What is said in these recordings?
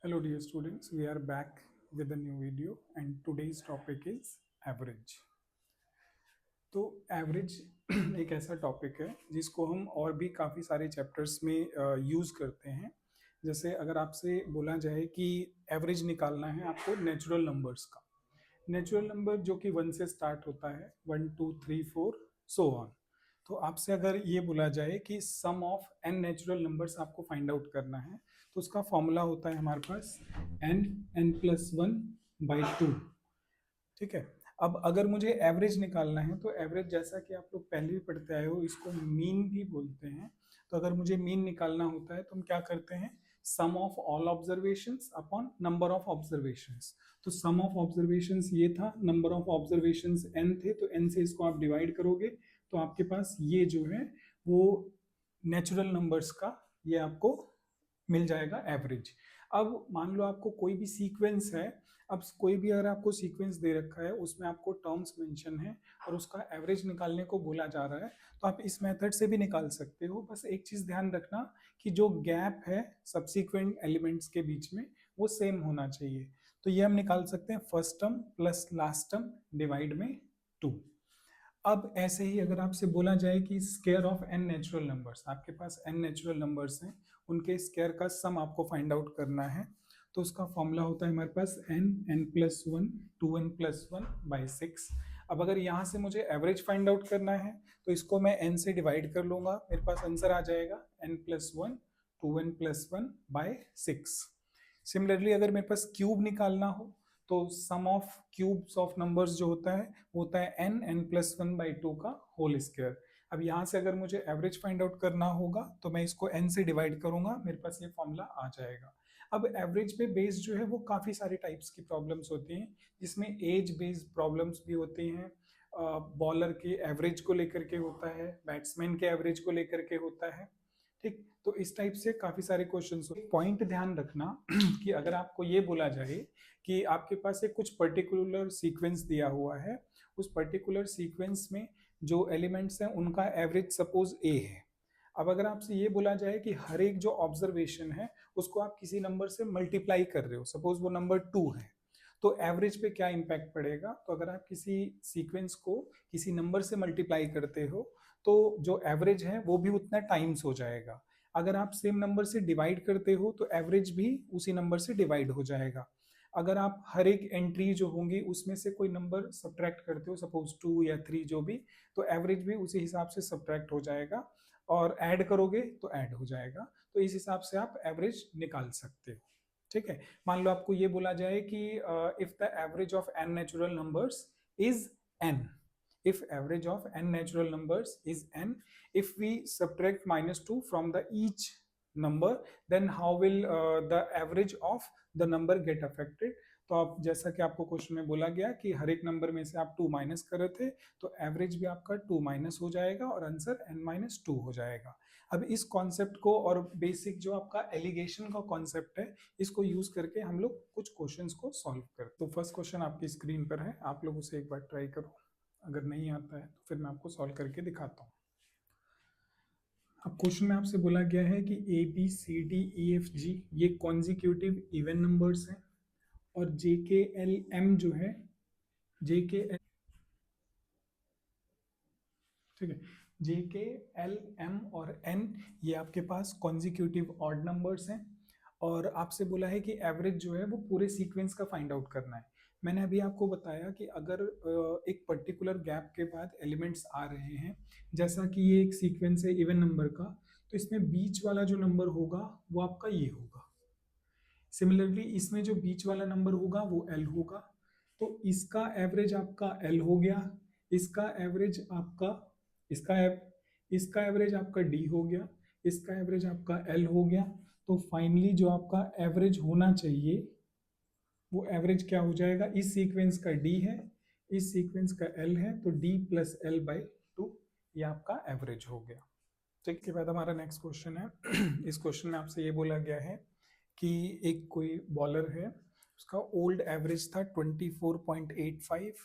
Hello dear students, we are back with a new video and today's topic is average. तो average एक ऐसा topic है जिसको हम और भी काफ़ी सारे चैप्टर्स में यूज़ करते हैं। जैसे अगर आपसे बोला जाए कि एवरेज निकालना है आपको नेचुरल नंबर्स का, नेचुरल नंबर जो कि 1 से स्टार्ट होता है, 1 2 3 4 सो ऑन। तो आपसे अगर ये बोला जाए कि sum of N natural numbers आपको फाइंड आउट करना है, तो उसका फॉर्मूला होता है हमारे पास n N plus one by two. ठीक है। अब अगर मुझे एवरेज निकालना है तो एवरेज जैसा कि आप लोग पहले भी पढ़ते आए हो, इसको मीन भी बोलते हैं। तो अगर मुझे मीन निकालना होता है तो हम क्या करते हैं, sum of all observations upon number of observations. तो सम ऑफ ऑब्जर्वेशंस ये था, नंबर ऑफ ऑब्जर्वेशंस एन थे, तो एन से इसको आप डिवाइड करोगे तो आपके पास ये जो है वो नेचुरल नंबर्स का ये आपको मिल जाएगा एवरेज। अब मान लो आपको कोई भी सीक्वेंस है, अब कोई भी अगर आपको सीक्वेंस दे रखा है उसमें आपको टर्म्स मेंशन है और उसका एवरेज निकालने को बोला जा रहा है, तो आप इस मेथड से भी निकाल सकते हो। बस एक चीज ध्यान रखना कि जो गैप है सब्सीक्वेंट एलिमेंट्स के बीच में वो सेम होना चाहिए। तो ये हम निकाल सकते हैं first term plus last term divide में 2। अब ऐसे ही अगर आपसे बोला जाए कि square of N natural numbers, आपके पास एन नेचुरल नंबर्स हैं, उनके स्क्वायर का सम आपको फाइंड आउट करना है, तो उसका फॉर्मूला होता है हमारे पास n N plus one two N plus one by six. अब अगर यहाँ से मुझे एवरेज फाइंड आउट करना है तो इसको मैं एन से डिवाइड कर लूंगा, मेरे पास आंसर आ जाएगा N plus one two N plus one by six. Similarly अगर मेरे पास क्यूब निकालना हो तो sum of cubes of numbers जो होता है N N plus one by two का होल स्क्वायर। अब यहाँ से अगर मुझे एवरेज फाइंड आउट करना होगा तो मैं इसको एन से डिवाइड करूंगा, मेरे पास ये फॉर्मूला आ जाएगा। अब एवरेज पे बेस्ड जो है वो काफ़ी सारे टाइप्स की प्रॉब्लम्स होती हैं, जिसमें एज बेस्ड प्रॉब्लम्स भी होती हैं, बॉलर के एवरेज को लेकर के होता है, बैट्समैन के एवरेज को लेकर के होता है। ठीक, तो इस टाइप से काफी सारे क्वेश्चंस हो। पॉइंट ध्यान रखना कि अगर आपको ये बोला जाए कि आपके पास एक कुछ पर्टिकुलर सीक्वेंस दिया हुआ है, उस पर्टिकुलर सीक्वेंस में जो एलिमेंट्स हैं उनका एवरेज सपोज ए है। अब अगर आपसे ये बोला जाए कि हर एक जो ऑब्जर्वेशन है उसको आप किसी नंबर से मल्टीप्लाई कर रहे हो, सपोज वो नंबर 2 है, तो एवरेज पे क्या इंपैक्ट पड़ेगा। तो अगर आप किसी सीक्वेंस को किसी नंबर से मल्टीप्लाई करते हो तो जो एवरेज है वो भी उतना टाइम्स हो जाएगा। अगर आप सेम नंबर से डिवाइड करते हो तो एवरेज भी उसी नंबर से डिवाइड हो जाएगा। अगर आप हर एक एंट्री जो होंगी उसमें से कोई नंबर सब्ट्रैक्ट करते हो, सपोज 2 या 3 जो भी, तो एवरेज भी उसी हिसाब से सब्ट्रैक्ट हो जाएगा, और ऐड करोगे तो ऐड हो जाएगा। तो इस हिसाब से आप एवरेज निकाल सकते हो। ठीक है। मान लो आपको ये बोला जाए कि if the average of N natural numbers is N, if average of n natural numbers is n, if we subtract minus 2 from the each number, then how will the average of the number get affected। तो आप जैसा कि आपको question में बोला गया कि हर एक नंबर में से आप 2 माइनस कर रहे थे, तो एवरेज भी आपका 2 माइनस हो जाएगा और आंसर n माइनस 2 हो जाएगा। अब इस कॉन्सेप्ट को और बेसिक जो आपका एलिगेशन का कॉन्सेप्ट है, इसको यूज करके हम लोग कुछ क्वेश्चंस को सॉल्व करते। तो फर्स्ट क्वेश्चन आपकी स्क्रीन पर है, आप लोग उसे एक बार ट्राई करो, अगर नहीं आता है तो फिर मैं आपको सॉल्व करके दिखाता हूँ। अब क्वेश्चन में आपसे बोला गया है कि A B C D E F G ये कॉन्जिक्यूटिव इवन नंबर्स हैं, और जे के एल एम जो है, जे के एल, ठीक है, जे के एल एम और एन ये आपके पास कॉन्जिक्यूटिव ऑड नंबर्स हैं, और आपसे बोला है कि एवरेज जो है वो पूरे सीक्वेंस का फाइंड आउट करना है। मैंने अभी आपको बताया कि अगर एक पर्टिकुलर गैप के बाद एलिमेंट्स आ रहे हैं, जैसा कि ये एक सीक्वेंस है इवन नंबर का, तो इसमें बीच वाला जो नंबर होगा वो आपका ये होगा। सिमिलरली इसमें जो बीच वाला नंबर होगा वो एल होगा, तो इसका एवरेज आपका एल हो गया, इसका एवरेज आपका, इसका एव, इसका एवरेज आपका डी हो गया, इसका एवरेज आपका एल हो गया। तो फाइनली जो आपका एवरेज होना चाहिए वो एवरेज क्या हो जाएगा, इस सीक्वेंस का डी है, इस सीक्वेंस का एल है, तो D plus L by two, ये आपका एवरेज हो गया। ठीक, के बाद हमारा नेक्स्ट क्वेश्चन है। इस क्वेश्चन में आपसे ये बोला गया है कि एक कोई बॉलर है, उसका ओल्ड एवरेज था 24.85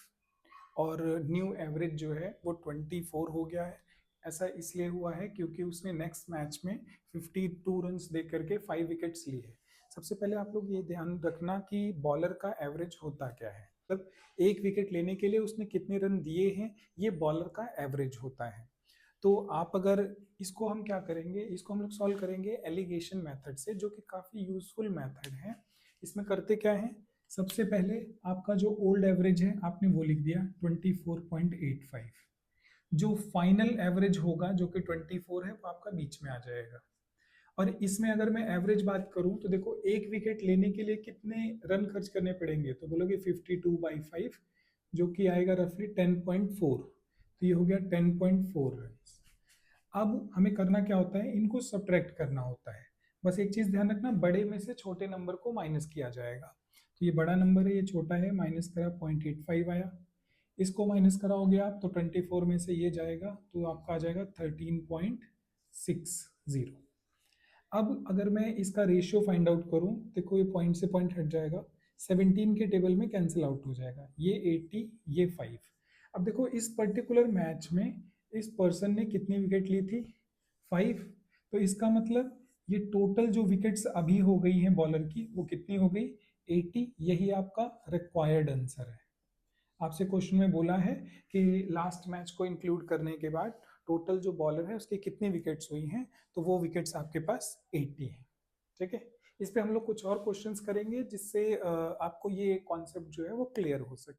और न्यू एवरेज जो है वो 24 हो गया है। ऐसा इसलिए हुआ है क्योंकि उसने नेक्स्ट मैच में 52 रन्स दे करके 5 विकेट्स लिए। सबसे पहले आप लोग ये ध्यान रखना कि बॉलर का एवरेज होता क्या है, मतलब एक विकेट लेने के लिए उसने कितने रन दिए हैं, ये बॉलर का एवरेज होता है। तो आप अगर इसको हम क्या करेंगे, इसको हम लोग सॉल्व करेंगे एलिगेशन मेथड से, जो कि काफ़ी यूजफुल मेथड है। इसमें करते क्या है, सबसे पहले आपका जो ओल्ड एवरेज है आपने वो लिख दिया 24.85। जो फाइनल एवरेज होगा जो कि 24 है वो आपका बीच में आ जाएगा। और इसमें अगर मैं एवरेज बात करूं तो देखो एक विकेट लेने के लिए कितने रन खर्च करने पड़ेंगे, तो बोलोगे 52/5, जो कि आएगा रफली 10.4। तो ये हो गया 10.4 रन। अब हमें करना क्या होता है, इनको सब्ट्रैक्ट करना होता है। बस एक चीज ध्यान रखना, बड़े में से छोटे नंबर को माइनस किया जाएगा। तो ये बड़ा नंबर है, ये छोटा है, माइनस करा 0.85 आया। इसको माइनस कराओगे आप तो 24 में से ये जाएगा तो आपका आ जाएगा 13.60। अब अगर मैं इसका रेशियो फाइंड आउट करूं, देखो ये पॉइंट से पॉइंट हट जाएगा, 17 के टेबल में कैंसिल आउट हो जाएगा, ये 80 ये 5। अब देखो इस पर्टिकुलर मैच में इस पर्सन ने कितनी विकेट ली थी, 5। तो इसका मतलब ये टोटल जो विकेट्स अभी हो गई हैं बॉलर की वो कितनी हो गई, 80। यही आपका रिक्वायर्ड आंसर है। आपसे क्वेश्चन में बोला है कि लास्ट मैच को इंक्लूड करने के बाद टोटल जो बॉलर है उसकी कितनी विकेट्स हुई हैं, तो वो विकेट्स आपके पास 80 हैं। ठीक है, इस पे हम लोग कुछ और क्वेश्चंस करेंगे जिससे आपको ये कॉन्सेप्ट जो है वो क्लियर हो सके।